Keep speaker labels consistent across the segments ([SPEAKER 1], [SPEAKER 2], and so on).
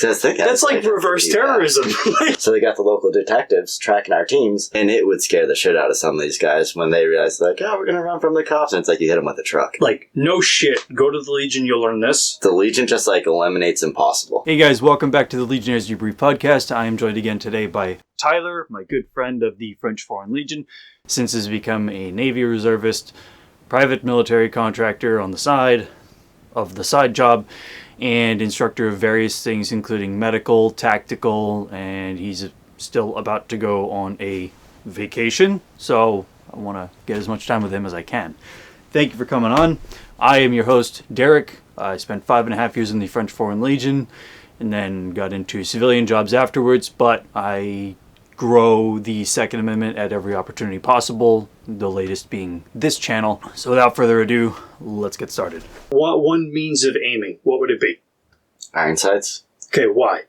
[SPEAKER 1] That's like reverse terrorism.
[SPEAKER 2] So they got the local detectives tracking our teams, and it would scare the shit out of some of these guys when they realize, like, oh, we're going to run from the cops. And it's like you hit them with a truck.
[SPEAKER 1] Like, no shit. Go to the Legion, you'll learn this.
[SPEAKER 2] The Legion just, like, eliminates impossible.
[SPEAKER 3] Hey guys, welcome back to the Legionnaires Debrief podcast. I am joined again today by Tyler, my good friend of the French Foreign Legion, since he's become a Navy reservist, private military contractor on the side of the side job, and instructor of various things, including medical, tactical, and he's still about to go on a vacation, so I want to get as much time with him as I can. Thank you for coming on. I am your host, Derek. I spent 5.5 years in the French Foreign Legion, and then got into civilian jobs afterwards, but I grow the Second Amendment at every opportunity possible, the latest being this channel. So without further ado, let's get started.
[SPEAKER 1] What one means of aiming? What would it be?
[SPEAKER 2] Iron sights.
[SPEAKER 1] Okay, why?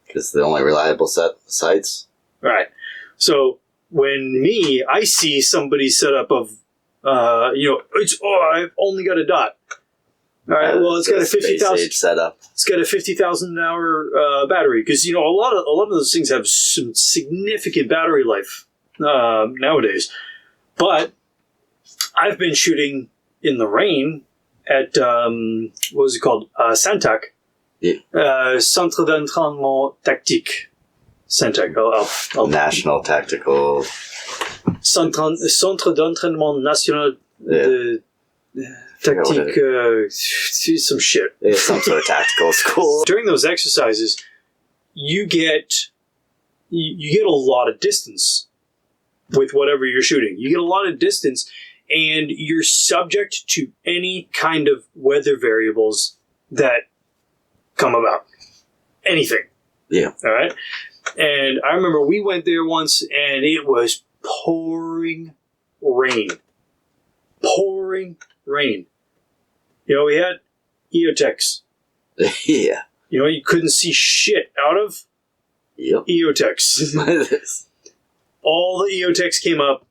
[SPEAKER 2] Because the only reliable set of sights.
[SPEAKER 1] Right. So when I see somebody's setup of, I've only got a dot. All right. Well, it's got a 50,000
[SPEAKER 2] setup.
[SPEAKER 1] It's got a 50,000 hour battery because a lot of those things have some significant battery life nowadays. But I've been shooting in the rain at what was it called? Santac.
[SPEAKER 2] Yeah.
[SPEAKER 1] Centre d'entraînement tactique. Santac. I'll
[SPEAKER 2] National Tactical.
[SPEAKER 1] Centre d'entraînement national de tactique. Some shit.
[SPEAKER 2] It's some sort of tactical school.
[SPEAKER 1] During those exercises, you get a lot of distance with whatever you're shooting. You get a lot of distance, and you're subject to any kind of weather variables that come about. Anything.
[SPEAKER 2] Yeah.
[SPEAKER 1] All right? And I remember we went there once, and it was pouring rain. Pouring rain. We had EOTechs.
[SPEAKER 2] Yeah.
[SPEAKER 1] You couldn't see shit out of EOTechs. All the EOTechs came up.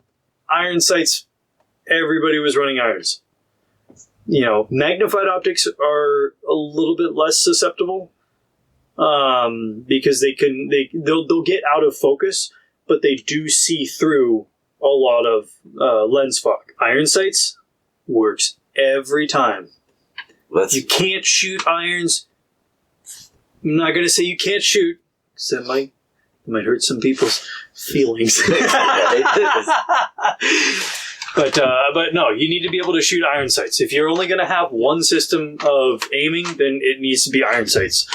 [SPEAKER 1] Iron sights. Everybody was running irons. Magnified optics are a little bit less susceptible because they'll get out of focus, but they do see through a lot of lens fog. Iron sights works every time. You can't shoot irons. I'm not going to say you can't shoot, because that might hurt some people's feelings. But no, you need to be able to shoot iron sights. If you're only going to have one system of aiming, then it needs to be iron sights.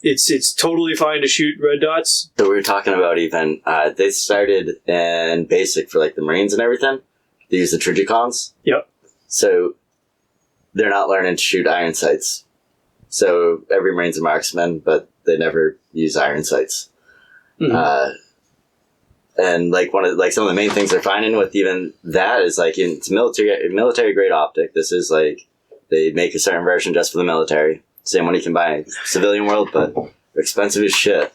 [SPEAKER 1] It's totally fine to shoot red dots.
[SPEAKER 2] So we were talking about even, they started in basic for like the Marines and everything. They use the Trigicons.
[SPEAKER 1] Yep.
[SPEAKER 2] So they're not learning to shoot iron sights. So every Marine's a marksman, but they never use iron sights. Mm-hmm. And like some of the main things they're finding with even that is like it's military grade optic. This is like they make a certain version just for the military. Same one you can buy in civilian world, but they're expensive as shit.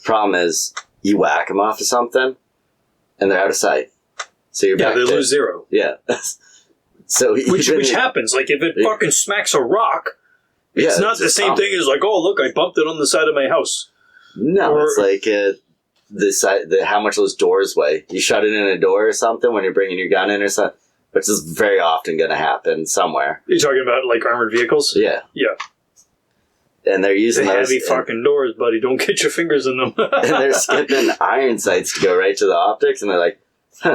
[SPEAKER 2] Problem is you whack them off of something and they're out of sight. So you're back
[SPEAKER 1] they
[SPEAKER 2] there.
[SPEAKER 1] lose zero.
[SPEAKER 2] Yeah. So
[SPEAKER 1] which happens. Like if it fucking smacks a rock, it's not the same thing as like, oh look, I bumped it on the side of my house.
[SPEAKER 2] No, it's like how much those doors weigh. You shut it in a door or something when you're bringing your gun in or something, which is very often going to happen somewhere.
[SPEAKER 1] You're talking about like armored vehicles?
[SPEAKER 2] Yeah.
[SPEAKER 1] Yeah.
[SPEAKER 2] And they're using those
[SPEAKER 1] heavy fucking doors, buddy. Don't get your fingers in them.
[SPEAKER 2] And they're skipping iron sights to go right to the optics, and they're like,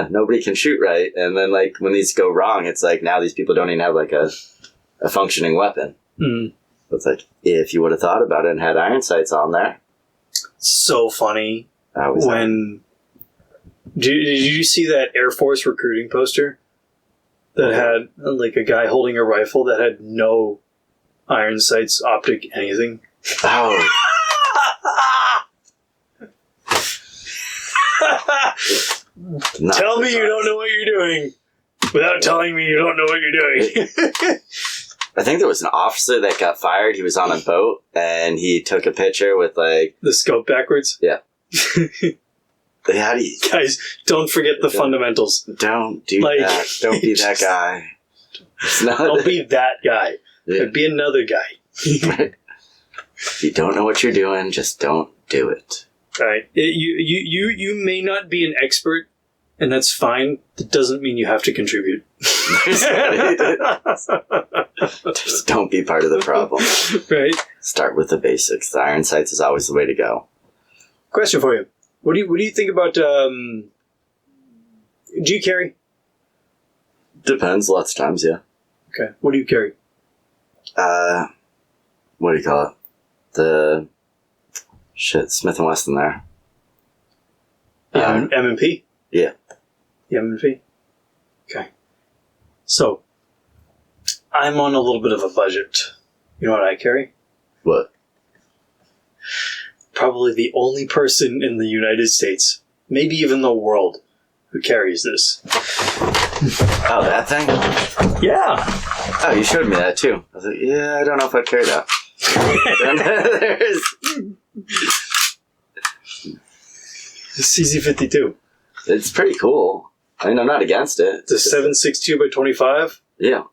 [SPEAKER 2] nobody can shoot right. And then like when these go wrong, it's like now these people don't even have like a functioning weapon. Mm. It's like, if you would have thought about it and had iron sights on there.
[SPEAKER 1] So funny. Did you see that Air Force recruiting poster that had like a guy holding a rifle that had no iron sights, optic, anything?
[SPEAKER 2] Oh.
[SPEAKER 1] Tell me you don't know what you're doing without telling me you don't know what you're doing.
[SPEAKER 2] I think there was an officer that got fired. He was on a boat and he took a picture with like
[SPEAKER 1] the scope backwards.
[SPEAKER 2] Yeah. How do you...
[SPEAKER 1] Guys, don't forget the fundamentals.
[SPEAKER 2] Don't do that. Don't be that guy.
[SPEAKER 1] Don't be that guy. Yeah. Be another guy.
[SPEAKER 2] If you don't know what you're doing, just don't do it.
[SPEAKER 1] All right. You may not be an expert, and that's fine. That doesn't mean you have to contribute.
[SPEAKER 2] Just don't be part of the problem.
[SPEAKER 1] Right.
[SPEAKER 2] Start with the basics. The iron sights is always the way to go.
[SPEAKER 1] Question for you. What do you think about do you carry?
[SPEAKER 2] Depends. Lots of times, yeah.
[SPEAKER 1] Okay. What do you carry?
[SPEAKER 2] What do you call it? The Smith & Wesson there.
[SPEAKER 1] Yeah, M&P?
[SPEAKER 2] Yeah.
[SPEAKER 1] The M&P? Okay. So, I'm on a little bit of a budget. You know what I carry?
[SPEAKER 2] What?
[SPEAKER 1] Probably the only person in the United States, maybe even the world, who carries this.
[SPEAKER 2] Oh, that thing?
[SPEAKER 1] Yeah.
[SPEAKER 2] Oh, you showed me that too. I was like, yeah, I don't know if I'd carry that.
[SPEAKER 1] The CZ52.
[SPEAKER 2] It's pretty cool. I mean, I'm not against it.
[SPEAKER 1] It's a 7.62 by 25.
[SPEAKER 2] Yeah.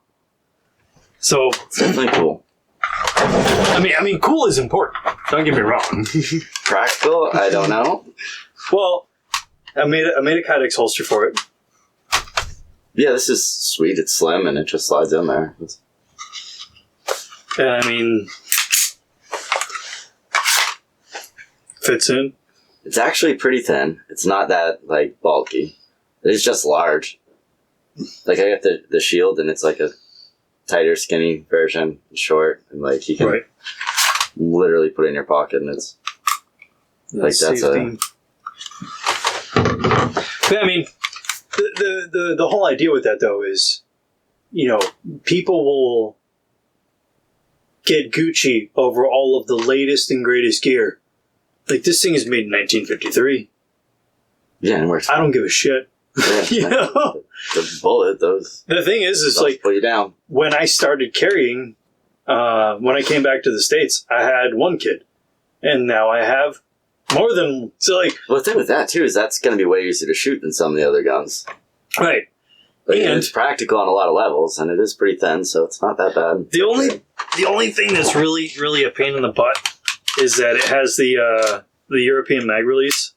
[SPEAKER 1] So
[SPEAKER 2] it's definitely cool.
[SPEAKER 1] I mean, cool is important. Don't get me wrong.
[SPEAKER 2] Practical? I don't know.
[SPEAKER 1] Well, I made a Kydex holster for it.
[SPEAKER 2] Yeah, this is sweet. It's slim and it just slides in there.
[SPEAKER 1] And I mean, fits in.
[SPEAKER 2] It's actually pretty thin. It's not that like bulky. It's just large. Like I got the shield and it's like a tighter, skinny version, short, and like you can literally put it in your pocket, and it's like that's a.
[SPEAKER 1] But I mean, the whole idea with that though is, you know, people will get Gucci over all of the latest and greatest gear. Like this thing is made in 1953.
[SPEAKER 2] Yeah, and it works.
[SPEAKER 1] I don't give a shit.
[SPEAKER 2] Yeah,
[SPEAKER 1] you know,
[SPEAKER 2] the bullet. The
[SPEAKER 1] thing is like
[SPEAKER 2] put you down.
[SPEAKER 1] When I started carrying, when I came back to the States, I had one kid, and now I have more than
[SPEAKER 2] Well, the thing with that too is that's going to be way easier to shoot than some of the other guns.
[SPEAKER 1] Right.
[SPEAKER 2] Like, and it's practical on a lot of levels, and it is pretty thin, so it's not that bad.
[SPEAKER 1] The only thing that's really a pain in the butt is that it has the European mag release.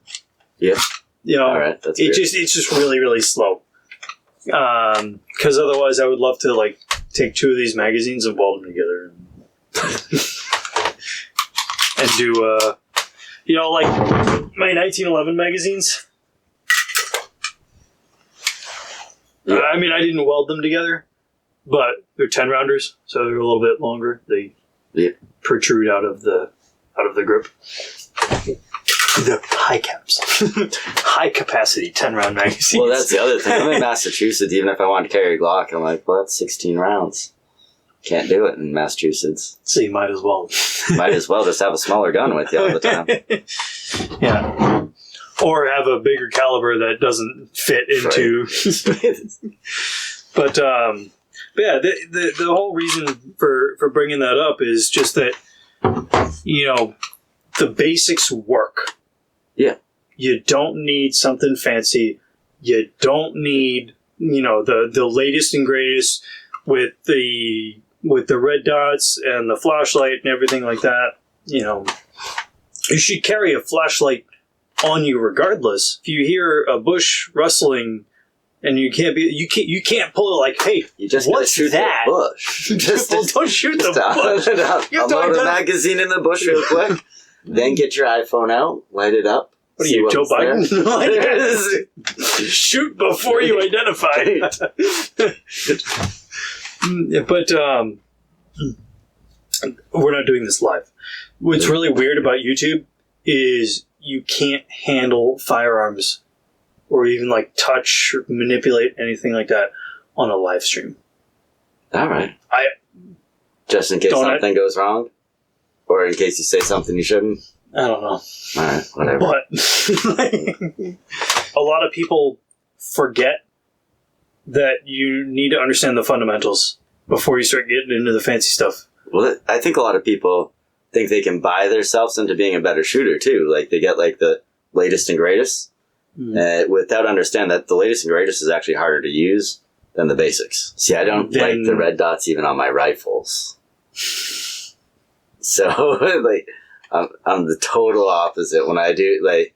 [SPEAKER 2] Yeah.
[SPEAKER 1] You know,
[SPEAKER 2] right, that's weird.
[SPEAKER 1] it's just really slow. Because otherwise, I would love to like take two of these magazines and weld them together, and do you know, like my 1911 magazines.
[SPEAKER 2] Yeah.
[SPEAKER 1] I mean, I didn't weld them together, but they're 10 rounders, so they're a little bit longer. They protrude out of the grip. The high caps. High capacity 10 round magazines.
[SPEAKER 2] Well, that's the other thing. I'm in Massachusetts. Even if I wanted to carry a Glock, I'm like, well, that's 16 rounds. Can't do it in Massachusetts.
[SPEAKER 1] So you might as well.
[SPEAKER 2] Might as well just have a smaller gun with you all the time.
[SPEAKER 1] Yeah. Or have a bigger caliber that doesn't fit into. But yeah, the whole reason for bringing that up is just that, you know, the basics work.
[SPEAKER 2] Yeah. You
[SPEAKER 1] don't need something fancy. You don't need, you know, the latest and greatest with the red dots and the flashlight and everything like that. You know, you should carry a flashlight on you regardless. If you hear a bush rustling and you can't pull it like, hey,
[SPEAKER 2] you just
[SPEAKER 1] what's
[SPEAKER 2] shoot
[SPEAKER 1] that?
[SPEAKER 2] The bush.
[SPEAKER 1] Don't shoot the bush.
[SPEAKER 2] Unload a magazine in the bush real quick. Then get your iPhone out, light it up.
[SPEAKER 1] What are you, Joe Biden? Shoot before you identify. But we're not doing this live. What's really weird about YouTube is you can't handle firearms or even like touch or manipulate anything like that on a live stream.
[SPEAKER 2] All right. Just in case something goes wrong? Or in case you say something you shouldn't?
[SPEAKER 1] I don't know.
[SPEAKER 2] All right, whatever.
[SPEAKER 1] But a lot of people forget that you need to understand the fundamentals before you start getting into the fancy stuff.
[SPEAKER 2] Well, I think a lot of people think they can buy themselves into being a better shooter, too. Like, they get, like, the latest and greatest, without understanding that the latest and greatest is actually harder to use than the basics. See, I don't like the red dots even on my rifles. So, like, I'm the total opposite when I do, like,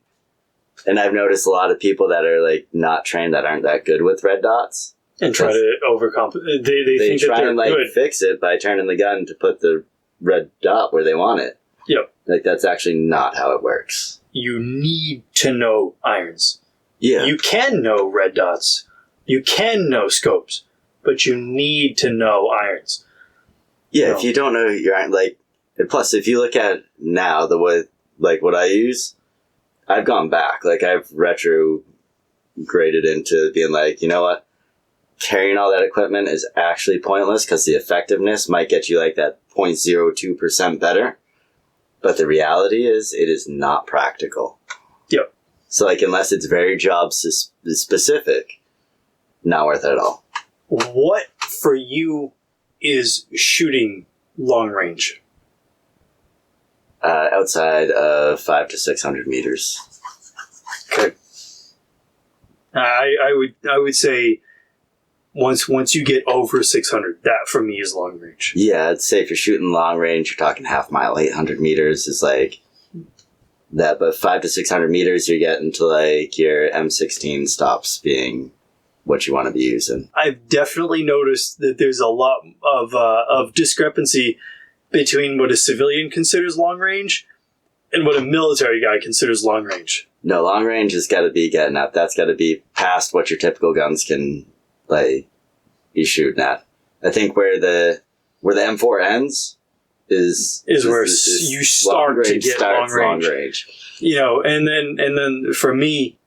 [SPEAKER 2] and I've noticed a lot of people that are, like, not trained that aren't that good with red dots.
[SPEAKER 1] And try to overcompensate. They think
[SPEAKER 2] try
[SPEAKER 1] that they're
[SPEAKER 2] and, like,
[SPEAKER 1] good.
[SPEAKER 2] fix it by turning the gun to put the red dot where they want it.
[SPEAKER 1] Yep.
[SPEAKER 2] Like, that's actually not how it works.
[SPEAKER 1] You need to know irons.
[SPEAKER 2] Yeah.
[SPEAKER 1] You can know red dots. You can know scopes. But you need to know irons.
[SPEAKER 2] Yeah,
[SPEAKER 1] No.
[SPEAKER 2] if you don't know your iron, like, and plus, if you look at now, the way, like, what I use, I've gone back. Like, I've retrograded into being like, you know what? Carrying all that equipment is actually pointless because the effectiveness might get you like that 0.02% better. But the reality is, it is not practical.
[SPEAKER 1] Yep.
[SPEAKER 2] So, like, unless it's very job specific, not worth it at all.
[SPEAKER 1] What for you is shooting long range?
[SPEAKER 2] Outside of 500 to 600 meters.
[SPEAKER 1] Okay. I would say once you get over 600, that for me is long range.
[SPEAKER 2] Yeah, I'd say if you're shooting long range, you're talking half mile, 800 meters is like that. But 500 to 600 meters, you're getting to like your M16 stops being what you want to be using.
[SPEAKER 1] I've definitely noticed that there's a lot of discrepancy between what a civilian considers long range and what a military guy considers long range.
[SPEAKER 2] No, long range has got to be getting up. That's got to be past what your typical guns can like be shooting at. I think where the M4 ends is
[SPEAKER 1] where you start to get long range. You know, and then for me,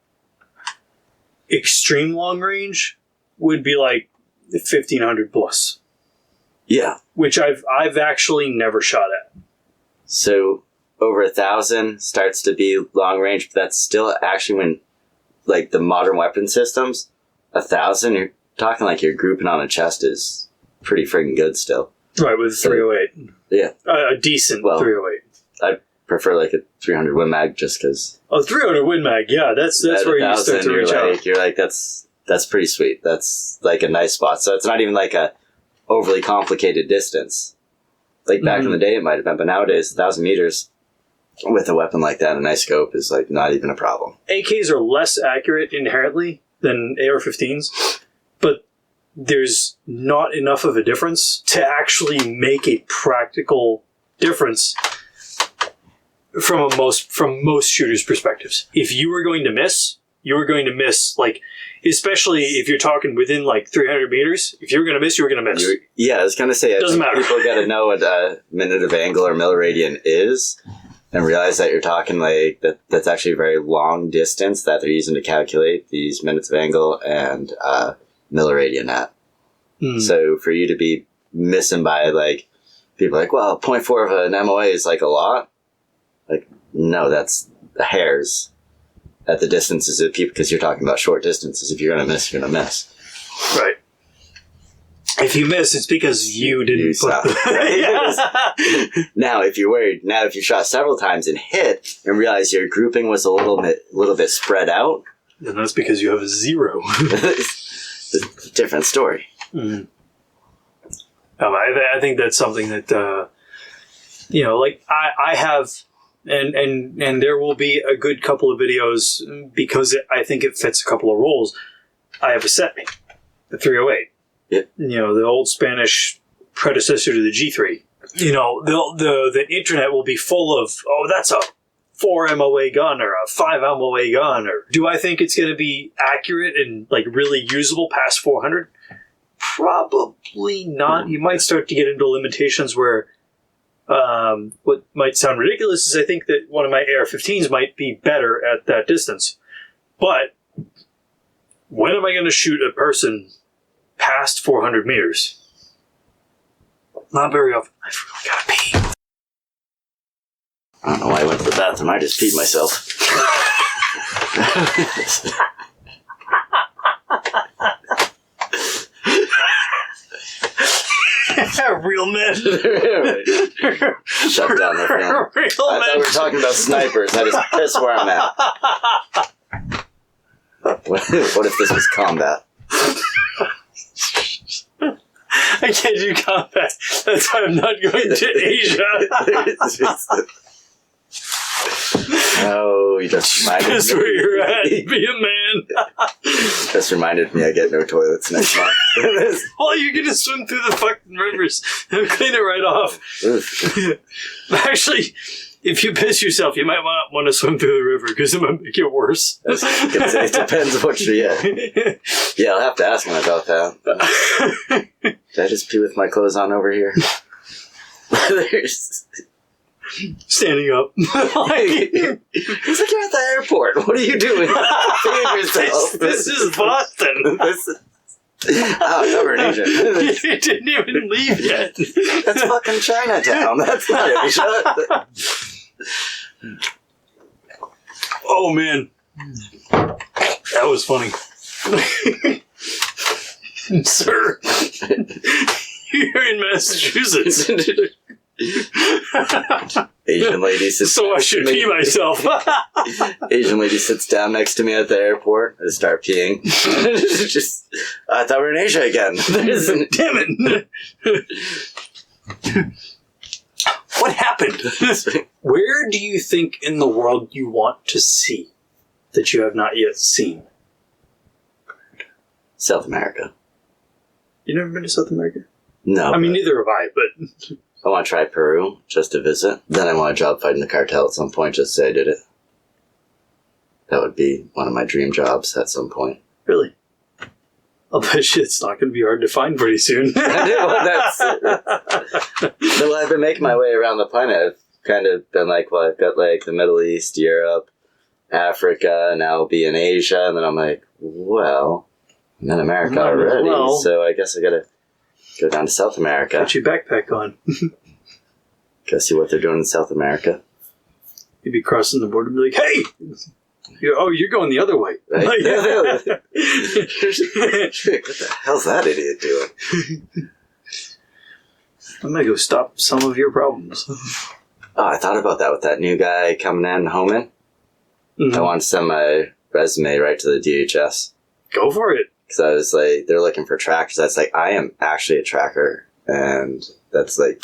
[SPEAKER 1] extreme long range would be like 1,500 plus.
[SPEAKER 2] Yeah,
[SPEAKER 1] which I've actually never shot at.
[SPEAKER 2] So over 1,000 starts to be long range, but that's still actually when, like, the modern weapon systems, 1,000, you're talking like you're grouping on a chest is pretty friggin' good still.
[SPEAKER 1] Right, with 308.
[SPEAKER 2] Yeah.
[SPEAKER 1] A decent 308.
[SPEAKER 2] I prefer like a 300 Win Mag just because.
[SPEAKER 1] Oh, 300 Win Mag, yeah, that's where you start to reach out.
[SPEAKER 2] You're like, that's pretty sweet. That's like a nice spot. So it's not even like a overly complicated distance. Like back in the day it might have been, but nowadays 1,000 meters with a weapon like that, a nice scope is like not even a problem.
[SPEAKER 1] AKs are less accurate inherently than AR-15s, but there's not enough of a difference to actually make a practical difference from most shooters' perspectives. If you were going to miss, you were going to miss, like, especially if you're talking within like 300 meters. If you were going to miss, you were going to miss.
[SPEAKER 2] Yeah, I was going to say,
[SPEAKER 1] doesn't matter.
[SPEAKER 2] People got to know what a minute of angle or milliradian is and realize that you're talking like that's actually a very long distance that they're using to calculate these minutes of angle and milliradian at. So for you to be missing by, like, people are like, well, 0.4 of an MOA is like a lot. Like, no, that's hairs at the distances of people, because you're talking about short distances. If you're going to miss, you're going to miss.
[SPEAKER 1] Right. If you miss, it's because you didn't put
[SPEAKER 2] Now, if you're worried, if you shot several times and hit and realize your grouping was a little bit spread out,
[SPEAKER 1] then that's because you have a 0.
[SPEAKER 2] It's a different story.
[SPEAKER 1] I think that's something that like I have, and there will be a good couple of videos because I think it fits a couple of roles. I have a setmate, the 308.
[SPEAKER 2] Yep.
[SPEAKER 1] The old Spanish predecessor to the G3. The internet will be full of, oh, that's a 4 MOA gun or a 5 MOA gun, or do I think it's going to be accurate and like really usable past 400? Probably not. You might start to get into limitations where what might sound ridiculous is I think that one of my AR-15s might be better at that distance. But when am I going to shoot a person past 400 meters? Not very often. I really gotta pee.
[SPEAKER 2] I don't know why I went to the bathroom. I just peed myself.
[SPEAKER 1] Real men.
[SPEAKER 2] Shut down the fan.
[SPEAKER 1] Real
[SPEAKER 2] I thought we were talking about snipers. I just pissed where I'm at. What if this was combat?
[SPEAKER 1] I can't do combat. That's why I'm not going to Asia.
[SPEAKER 2] Oh, you just reminded me.
[SPEAKER 1] That's where you're at. Be a man.
[SPEAKER 2] Just reminded me I get no toilets next month.
[SPEAKER 1] Well, you're going to swim through the fucking rivers and clean it right off. Actually, if you piss yourself, you might want to swim through the river because it might make it worse.
[SPEAKER 2] It depends what you're Yeah, I'll have to ask him about that. Did I just pee with my clothes on over here?
[SPEAKER 1] Standing up.
[SPEAKER 2] He's like, you're at the airport. What are you doing? Feed yourself.
[SPEAKER 1] This is Boston.
[SPEAKER 2] Over in Asia.
[SPEAKER 1] You didn't even leave yet.
[SPEAKER 2] That's fucking Chinatown. That's not Asia.
[SPEAKER 1] Oh, man. That was funny. Sir, you're in Massachusetts.
[SPEAKER 2] Asian lady sits
[SPEAKER 1] so I should pee myself.
[SPEAKER 2] Asian lady sits down next to me at the airport. I start peeing. I thought we were in Asia again.
[SPEAKER 1] Damn it. What happened? Where do you think in the world you want to see that you have not yet seen?
[SPEAKER 2] South America.
[SPEAKER 1] You never been to South America?
[SPEAKER 2] No.
[SPEAKER 1] I mean, neither have I, but...
[SPEAKER 2] I want to try Peru, just to visit. Then I want a job fighting the cartel at some point, just to say I did it. That would be one of my dream jobs at some point.
[SPEAKER 1] Really? I'll bet you it's not going to be hard to find pretty soon.
[SPEAKER 2] I know, well, I've been making my way around the planet. I've kind of been like, well, I've got like the Middle East, Europe, Africa, and now I'll be in Asia. And then I'm like, well, I'm in America already, so I guess I gotta go down to South America.
[SPEAKER 1] Put your backpack on.
[SPEAKER 2] Go see what they're doing in South America.
[SPEAKER 1] You'd be crossing the border and be like, hey! You're going the other way.
[SPEAKER 2] Right?
[SPEAKER 1] Like,
[SPEAKER 2] what the hell's that idiot doing?
[SPEAKER 1] I'm going to go stop some of your problems.
[SPEAKER 2] Oh, I thought about that with that new guy coming in, Homan.
[SPEAKER 1] Mm-hmm.
[SPEAKER 2] I want to send my resume right to the DHS.
[SPEAKER 1] Go for it.
[SPEAKER 2] Because I was like, they're looking for trackers. That's like, I am actually a tracker. And that's like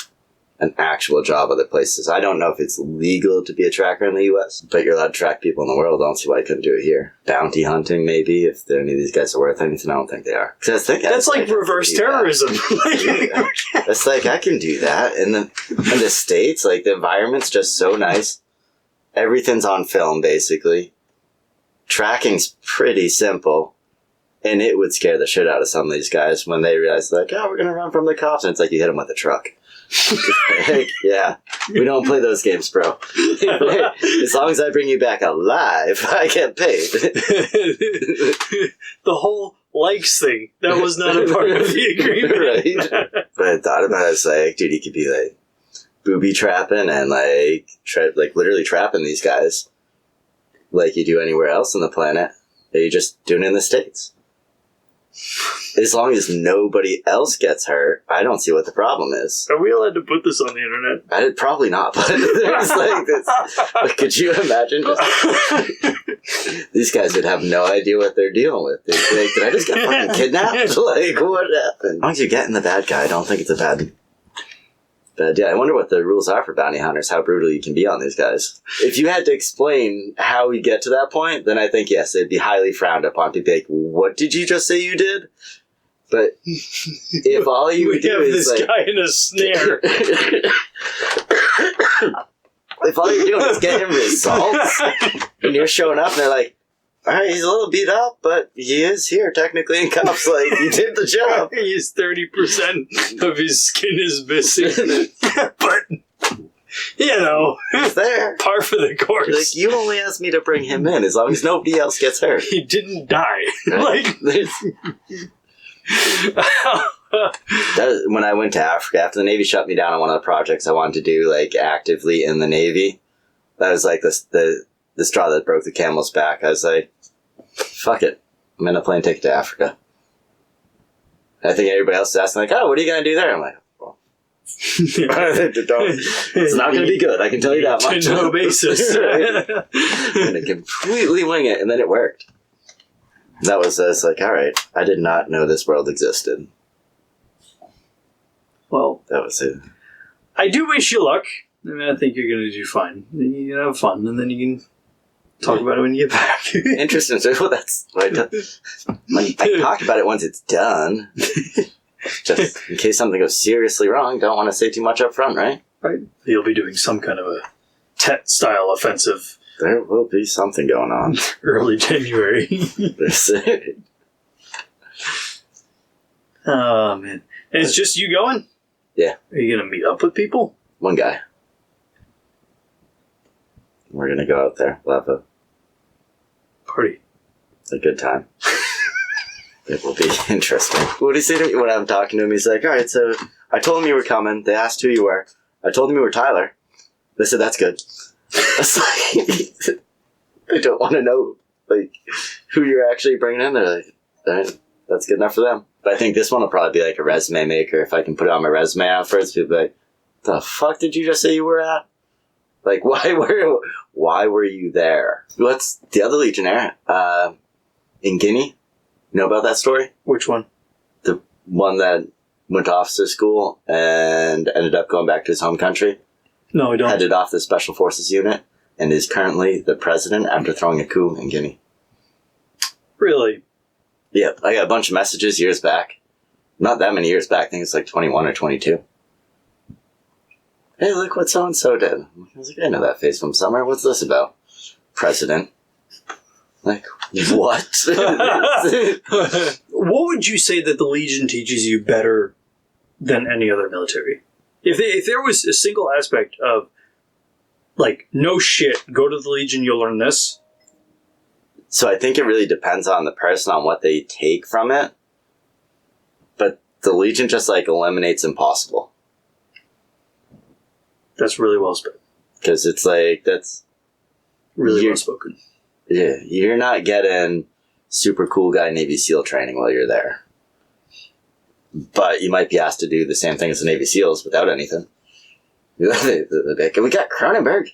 [SPEAKER 2] an actual job other places. I don't know if it's legal to be a tracker in the U.S., but you're allowed to track people in the world. I don't see why I couldn't do it here. Bounty hunting, maybe, if any of these guys are worth anything. I don't think they are.
[SPEAKER 1] That's like reverse terrorism.
[SPEAKER 2] It's like, I can do that. In the States, like, the environment's just so nice. Everything's on film, basically. Tracking's pretty simple. And it would scare the shit out of some of these guys when they realize, like, oh, we're going to run from the cops. And it's like you hit them with a truck. Like, yeah, we don't play those games, bro. As long as I bring you back alive, I get paid.
[SPEAKER 1] The whole likes thing, that was not a part of the agreement.
[SPEAKER 2] Right? But I thought about it, I was like, dude, you could be like booby trapping and like literally trapping these guys like you do anywhere else on the planet. That you just doing it in the States. As long as nobody else gets hurt, I don't see what the problem is.
[SPEAKER 1] Are we allowed to put this on the internet?
[SPEAKER 2] Probably not, but there's like this. Like, could you imagine? These guys would have no idea what they're dealing with. They'd be like, did I just get fucking kidnapped? Like, what happened? As long as you're getting the bad guy, I don't think it's a bad. But yeah, I wonder what the rules are for bounty hunters, how brutal you can be on these guys. If you had to explain how we get to that point, then I think, yes, it'd be highly frowned upon. People be like, what did you just say you did? But if all you would do is
[SPEAKER 1] this guy in a snare.
[SPEAKER 2] If all you're doing is getting results, and you're showing up and they're like, alright, he's a little beat up, but he is here technically in cuffs, like, he did the job.
[SPEAKER 1] He's 30% of his skin is missing. But, you know,
[SPEAKER 2] he's there.
[SPEAKER 1] Par for the course.
[SPEAKER 2] Like, you only asked me to bring him in, as long as nobody else gets hurt.
[SPEAKER 1] He didn't die.
[SPEAKER 2] Right? Like, when I went to Africa, after the Navy shut me down on one of the projects I wanted to do, like, actively in the Navy, that was like the straw that broke the camel's back. I was like, fuck it. I'm in a plane ticket to Africa. I think everybody else is asking, like, oh, what are you going to do there? I'm like, well, it's not going to be good. I can tell you that much.
[SPEAKER 1] No basis.
[SPEAKER 2] I'm going to completely wing it. And then it worked. That was like, all right, I did not know this world existed.
[SPEAKER 1] Well,
[SPEAKER 2] that was it.
[SPEAKER 1] I do wish you luck. I mean, I think you're going to do fine. You can have fun, and then you can talk about it when you get back.
[SPEAKER 2] Interesting. So, well, that's what I talked about it once it's done. Just in case something goes seriously wrong, don't want to say too much up front, right?
[SPEAKER 1] Right. You'll be doing some kind of a Tet-style offensive.
[SPEAKER 2] There will be something going on.
[SPEAKER 1] Early January. Oh, man. And it's just you going?
[SPEAKER 2] Yeah.
[SPEAKER 1] Are you going to meet up with people?
[SPEAKER 2] One guy. We're going to go out there. We'll have
[SPEAKER 1] Party.
[SPEAKER 2] a good time. It will be interesting. What did he say to me when I'm talking to him? He's like, all right, so I told him you were coming. They asked who you were. I told them you were Tyler. They said, that's good. I was like, they don't want to know like who you're actually bringing in. They're like, all right, that's good enough for them. But I think this one will probably be like a resume maker. If I can put it on my resume at first, people be like, the fuck did you just say you were at? Like, why were you there? What's the other Legionnaire? In Guinea? You know about that story?
[SPEAKER 1] Which one?
[SPEAKER 2] The one that went to officer school and ended up going back to his home country?
[SPEAKER 1] No, I don't.
[SPEAKER 2] Headed off the Special Forces unit and is currently the president after throwing a coup in Guinea.
[SPEAKER 1] Really?
[SPEAKER 2] Yeah, I got a bunch of messages years back. Not that many years back. I think it's like 21 or 22. Hey, look what so-and-so did. I was like, I know that face from somewhere. What's this about? President. Like, what?
[SPEAKER 1] What would you say that the Legion teaches you better than any other military? If there was a single aspect of, like, no shit, go to the Legion, you'll learn this.
[SPEAKER 2] So I think it really depends on the person, on what they take from it. But the Legion just, like, eliminates impossible.
[SPEAKER 1] That's really well spoken.
[SPEAKER 2] Because it's like, that's...
[SPEAKER 1] Really well spoken.
[SPEAKER 2] Yeah, you're not getting super cool guy Navy SEAL training while you're there. But you might be asked to do the same thing as the Navy SEALs without anything. We got Cronenberg.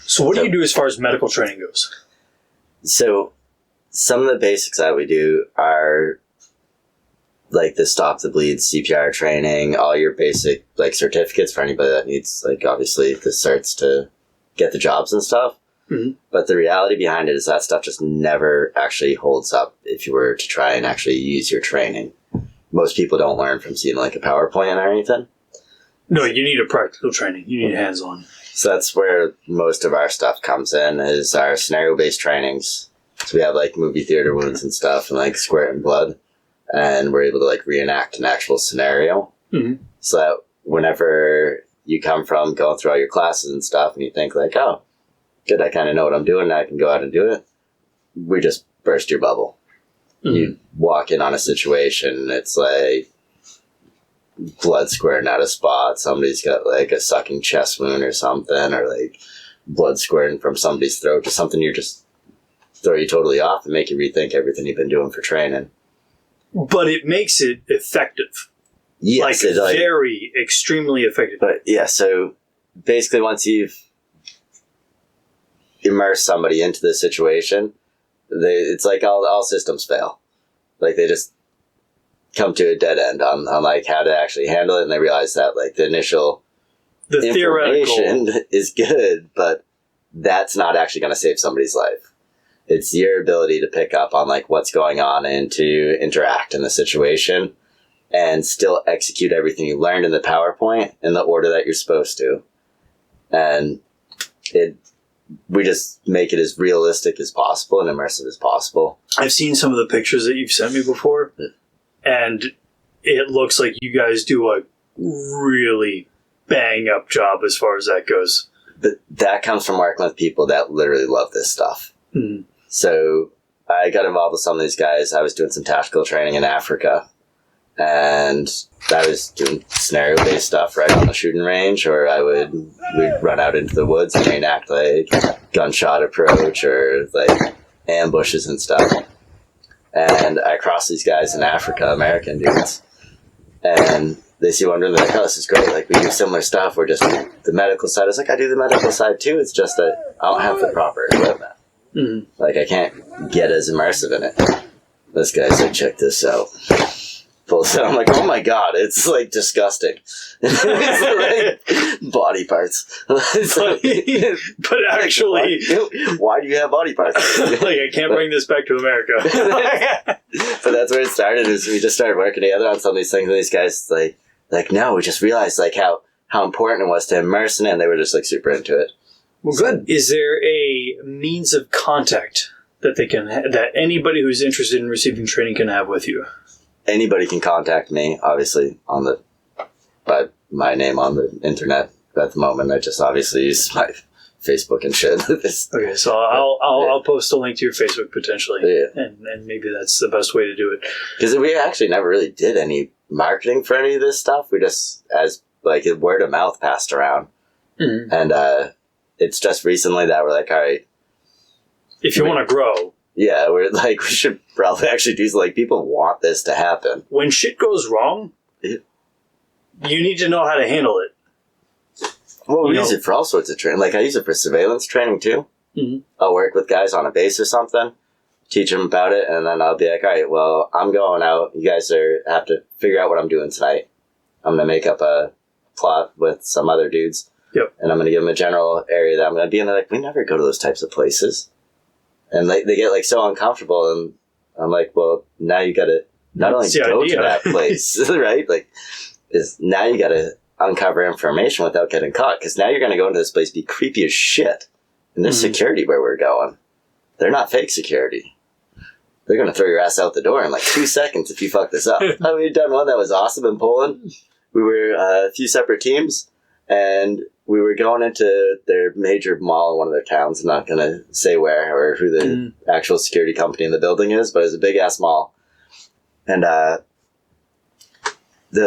[SPEAKER 1] So what do you do as far as medical training goes?
[SPEAKER 2] So some of the basics that we do are like the stop the bleed CPR training, all your basic like certificates for anybody that needs like obviously the certs to get the jobs and stuff. Mm-hmm. But the reality behind it is that stuff just never actually holds up if you were to try and actually use your training. Most people don't learn from seeing like a PowerPoint or anything.
[SPEAKER 1] No, you need a practical training. You need hands-on.
[SPEAKER 2] So that's where most of our stuff comes in, is our scenario-based trainings. So we have like movie theater wounds and stuff and like squirting blood. And we're able to like reenact an actual scenario. Mm-hmm. So that whenever you come from going through all your classes and stuff and you think like, oh, good, I kind of know what I'm doing, I can go out and do it. We just burst your bubble. Mm-hmm. You walk in on a situation, it's like blood squirting out of spot. Somebody's got like a sucking chest wound or something, or like blood squirting from somebody's throat, just something you just throw you totally off and make you rethink everything you've been doing for training.
[SPEAKER 1] But it makes it effective.
[SPEAKER 2] Yes,
[SPEAKER 1] like very extremely effective.
[SPEAKER 2] But yeah, so basically once you've immersed somebody into the situation, it's like all systems fail. Like they just come to a dead end on like how to actually handle it, and they realize that like the initial information is good, but that's not actually going to save somebody's life. It's your ability to pick up on like what's going on and to interact in the situation and still execute everything you learned in the PowerPoint in the order that you're supposed to. And we just make it as realistic as possible and immersive as possible.
[SPEAKER 1] I've seen some of the pictures that you've sent me before, and it looks like you guys do a really bang up job as far as that goes.
[SPEAKER 2] But that comes from working with people that literally love this stuff. Mm-hmm. So I got involved with some of these guys. I was doing some tactical training in Africa, and I was doing scenario-based stuff right on the shooting range, or we'd run out into the woods and enact like gunshot approach or like ambushes and stuff. And I cross these guys in Africa, American dudes, and they see what I'm doing. They're like, oh, this is great. Like, we do similar stuff. We're just the medical side. I was like, I do the medical side too. It's just that I don't have the proper equipment. Mm-hmm. Like, I can't get as immersive in it. This guy's like, check this out. pulls out. I'm like, oh my god, it's like disgusting. It's like body parts.
[SPEAKER 1] But actually,
[SPEAKER 2] why do you have body parts?
[SPEAKER 1] Like, I can't bring this back to America.
[SPEAKER 2] But that's where it started. Is we just started working together on some of these things, and these guys like no, we just realized like how important it was to immerse in it, and they were just like super into it.
[SPEAKER 1] Well, good. Is there a means of contact that they can that anybody who's interested in receiving training can have with you?
[SPEAKER 2] Anybody can contact me, obviously, by my name on the internet. At the moment, I just obviously use my Facebook and shit.
[SPEAKER 1] Okay, so I'll post a link to your Facebook potentially, and maybe that's the best way to do it.
[SPEAKER 2] Because we actually never really did any marketing for any of this stuff. We just, as like word of mouth passed around, and it's just recently that we're like, all right,
[SPEAKER 1] if you want to grow,
[SPEAKER 2] yeah, we're like, we should probably actually do like people want this to happen.
[SPEAKER 1] When shit goes wrong, you need to know how to handle it.
[SPEAKER 2] Well, we use it for all sorts of training. Like, I use it for surveillance training, too. Mm-hmm. I'll work with guys on a base or something, teach them about it, and then I'll be like, all right, well, I'm going out. You guys have to figure out what I'm doing tonight. I'm going to make up a plot with some other dudes, and I'm going to give them a general area that I'm going to be in. They're like, we never go to those types of places. And they get, like, so uncomfortable, and I'm like, well, now you got to not only go to that place, right? Like, now you got to uncover information without getting caught, because now you're going to go into this place, be creepy as shit, and there's security where we're going. They're not fake security. They're going to throw your ass out the door in like 2 seconds if you fuck this up. We've done one that was awesome in Poland. We were a few separate teams, and we were going into their major mall in one of their towns. I'm not going to say where or who the actual security company in the building is, but it's a big ass mall. And they're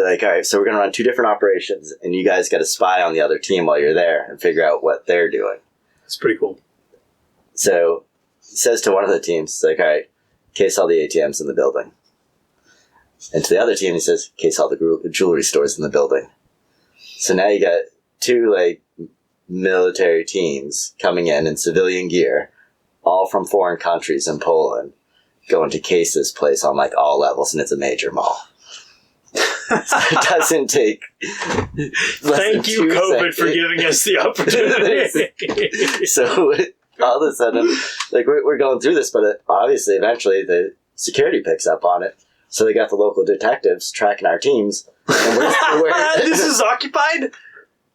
[SPEAKER 2] like, all right, so we're going to run 2 different operations, and you guys got to spy on the other team while you're there and figure out what they're doing.
[SPEAKER 1] It's pretty cool.
[SPEAKER 2] So he says to one of the teams, he's like, all right, case all the ATMs in the building. And to the other team, he says, case all the jewelry stores in the building. So now you got 2 like military teams coming in civilian gear, all from foreign countries in Poland, going to case this place on like all levels, and it's a major mall. So it doesn't take.
[SPEAKER 1] Thank you, COVID, for giving us the opportunity.
[SPEAKER 2] So all of a sudden, like we're going through this, but obviously, eventually, the security picks up on it. So they got the local detectives tracking our teams. And we're
[SPEAKER 1] this is occupied.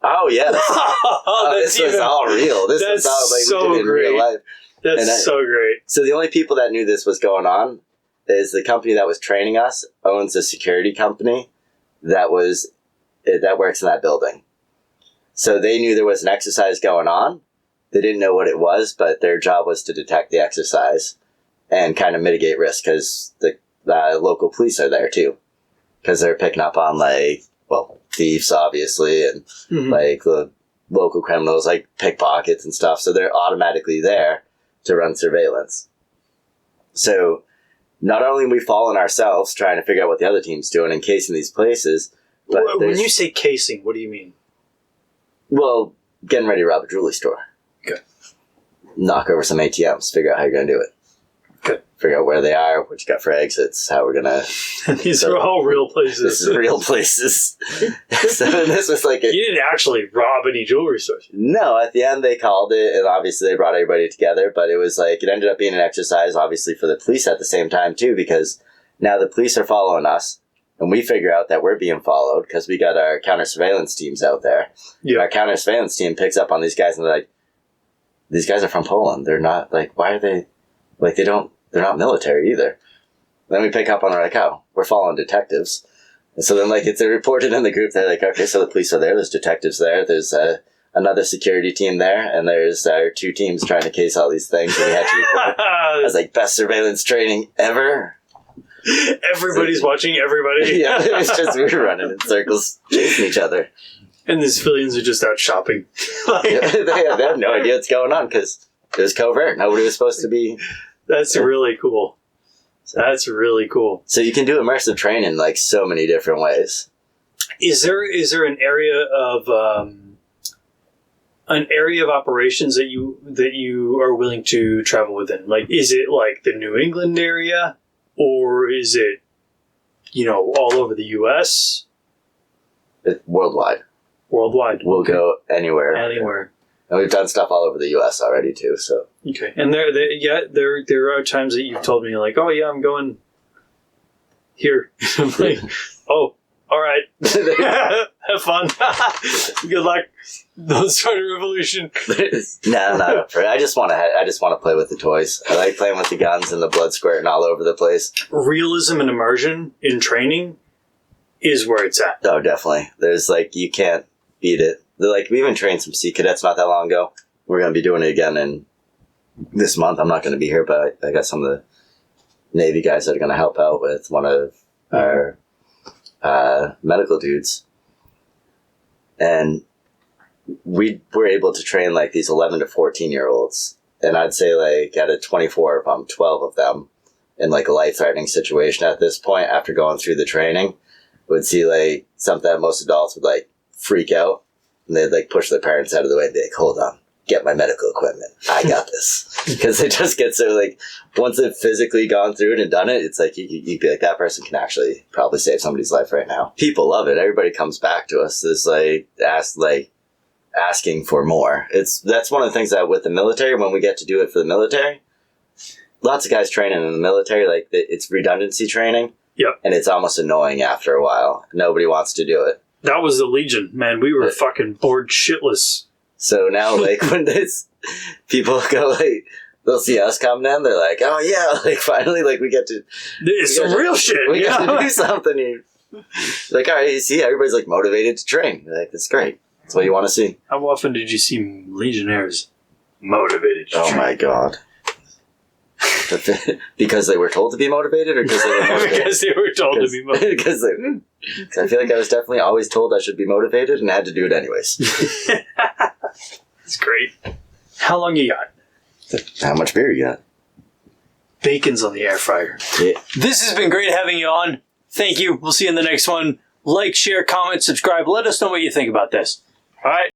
[SPEAKER 2] Oh yeah, this was all real. This was all like
[SPEAKER 1] so
[SPEAKER 2] we did it in real life.
[SPEAKER 1] That's so great.
[SPEAKER 2] So the only people that knew this was going on is the company that was training us owns a security company that works in that building. So they knew there was an exercise going on. They didn't know what it was, but their job was to detect the exercise and kind of mitigate risk, because the local police are there too, because they're picking up on thieves obviously, and like the local criminals like pickpockets and stuff. So they're automatically there to run surveillance. So not only are we falling ourselves trying to figure out what the other team's doing and casing these places, but
[SPEAKER 1] when you say casing, what do you mean?
[SPEAKER 2] Well, getting ready to rob a jewelry store.
[SPEAKER 1] Okay.
[SPEAKER 2] Knock over some ATMs, figure out how you're going to do it.
[SPEAKER 1] Okay.
[SPEAKER 2] Figure out where they are, what you got for exits, how we're going to...
[SPEAKER 1] These are all real places.
[SPEAKER 2] This is real places. So this was like...
[SPEAKER 1] You didn't actually rob any jewelry stores.
[SPEAKER 2] No, at the end they called it, and obviously they brought everybody together, but it was like, it ended up being an exercise, obviously, for the police at the same time, too, because now the police are following us, and we figure out that we're being followed, because we got our counter-surveillance teams out there. Yeah. Our counter-surveillance team picks up on these guys, and they're like, these guys are from Poland. They're not, like, why are they... Like, they're not military either. Then we pick up on, like, oh, we're following detectives. And so then, like, it's reported in the group. They're like, okay, so the police are there. There's detectives there. There's another security team there. And there's our 2 teams trying to case all these things. And we had to report. I was like, best surveillance training ever.
[SPEAKER 1] Everybody's watching everybody.
[SPEAKER 2] Yeah, it's just we were running in circles, chasing each other.
[SPEAKER 1] And the civilians are just out shopping.
[SPEAKER 2] They have no idea what's going on, because it was covert. Nobody was supposed to be...
[SPEAKER 1] That's really cool. That's really cool.
[SPEAKER 2] So you can do immersive training like so many different ways.
[SPEAKER 1] Is there an area of operations that you are willing to travel within? Like, is it like the New England area, or is it all over the U.S.?
[SPEAKER 2] Worldwide.
[SPEAKER 1] Worldwide.
[SPEAKER 2] We'll go anywhere.
[SPEAKER 1] Anywhere.
[SPEAKER 2] And we've done stuff all over the U.S. already, too, so.
[SPEAKER 1] Okay. And there are times that you've told me, like, oh, yeah, I'm going here. I'm like, oh, all right. Have fun. Good luck. Don't start a revolution.
[SPEAKER 2] No. I just want to play with the toys. I like playing with the guns and the blood squirting all over the place.
[SPEAKER 1] Realism and immersion in training is where it's at.
[SPEAKER 2] Oh, definitely. There's you can't beat it. We even trained some Sea Cadets not that long ago. We're going to be doing it again in this month. I'm not going to be here, but I got some of the Navy guys that are going to help out with one of our medical dudes. And we were able to train these 11 to 14-year-olds. And I'd say out of 24 of them, 12 of them in a life-threatening situation at this point after going through the training would see something that most adults would freak out. And they'd push their parents out of the way and be like, hold on, get my medical equipment. I got this. Because they just get so once they've physically gone through it and done it, it's you'd be like, that person can actually probably save somebody's life right now. People love it. Everybody comes back to us. It's asking for more. That's one of the things that with the military, when we get to do it for the military, lots of guys training in the military, it's redundancy training.
[SPEAKER 1] Yep.
[SPEAKER 2] And it's almost annoying after a while. Nobody wants to do it.
[SPEAKER 1] That was the Legion, man. We were fucking bored shitless.
[SPEAKER 2] So now, when people go, they'll see us come in, they're like, oh yeah, finally, we get to...
[SPEAKER 1] It's some real shit.
[SPEAKER 2] We got to do something here. All right, you see, everybody's motivated to train. That's great. That's what you want to see.
[SPEAKER 1] How often did you see Legionnaires motivated to train?
[SPEAKER 2] Oh my God. Because they were told to be motivated, or because they were motivated?
[SPEAKER 1] Because they were told to be motivated.
[SPEAKER 2] Because I feel I was definitely always told I should be motivated and had to do it anyways.
[SPEAKER 1] That's great. How long you got?
[SPEAKER 2] How much beer you got?
[SPEAKER 1] Bacon's on the air fryer.
[SPEAKER 2] Yeah.
[SPEAKER 1] This has been great having you on. Thank you. We'll see you in the next one. Like, share, comment, subscribe. Let us know what you think about this. All right.